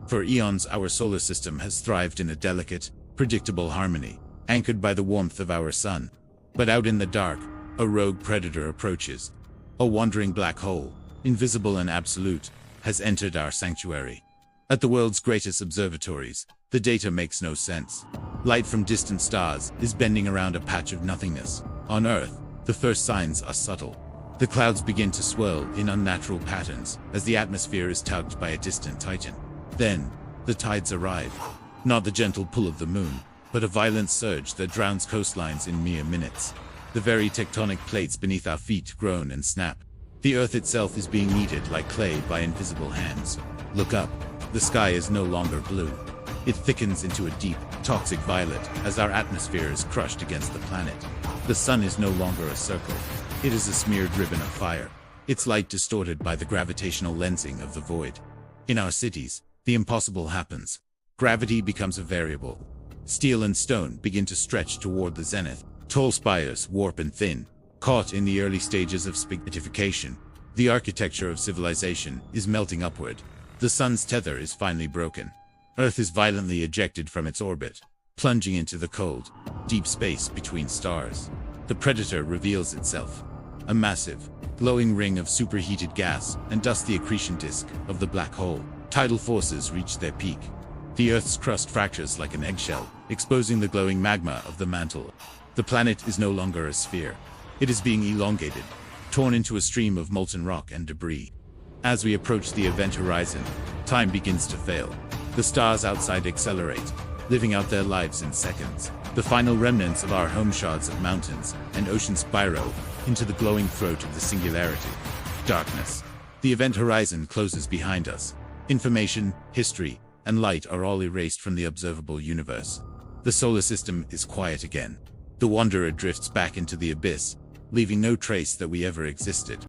For eons, our solar system has thrived in a delicate, predictable harmony, anchored by the warmth of our sun. But out in the dark, a rogue predator approaches. A wandering black hole, invisible and absolute, has entered our sanctuary. At the world's greatest observatories, the data makes no sense. Light from distant stars is bending around a patch of nothingness. On Earth, the first signs are subtle. The clouds begin to swirl in unnatural patterns as the atmosphere is tugged by a distant titan. Then, the tides arrive. Not the gentle pull of the moon, but a violent surge that drowns coastlines in mere minutes. The very tectonic plates beneath our feet groan and snap. The Earth itself is being kneaded like clay by invisible hands. Look up. The sky is no longer blue. It thickens into a deep, toxic violet as our atmosphere is crushed against the planet. The sun is no longer a circle. It is a smeared ribbon of fire, its light distorted by the gravitational lensing of the void. In our cities, the impossible happens. Gravity becomes a variable. Steel and stone begin to stretch toward the zenith. Tall spires warp and thin. Caught in the early stages of spaghettification, the architecture of civilization is melting upward. The sun's tether is finally broken. Earth is violently ejected from its orbit, plunging into the cold, deep space between stars. The predator reveals itself. A massive, glowing ring of superheated gas and dust, the accretion disk of the black hole. Tidal forces reach their peak. The Earth's crust fractures like an eggshell, exposing the glowing magma of the mantle. The planet is no longer a sphere. It is being elongated, torn into a stream of molten rock and debris. As we approach the event horizon, time begins to fail. The stars outside accelerate, living out their lives in seconds. The final remnants of our home shards of mountains and oceans spiral into the glowing throat of the singularity. Darkness. The event horizon closes behind us. Information, history, and light are all erased from the observable universe. The solar system is quiet again. The wanderer drifts back into the abyss, leaving no trace that we ever existed.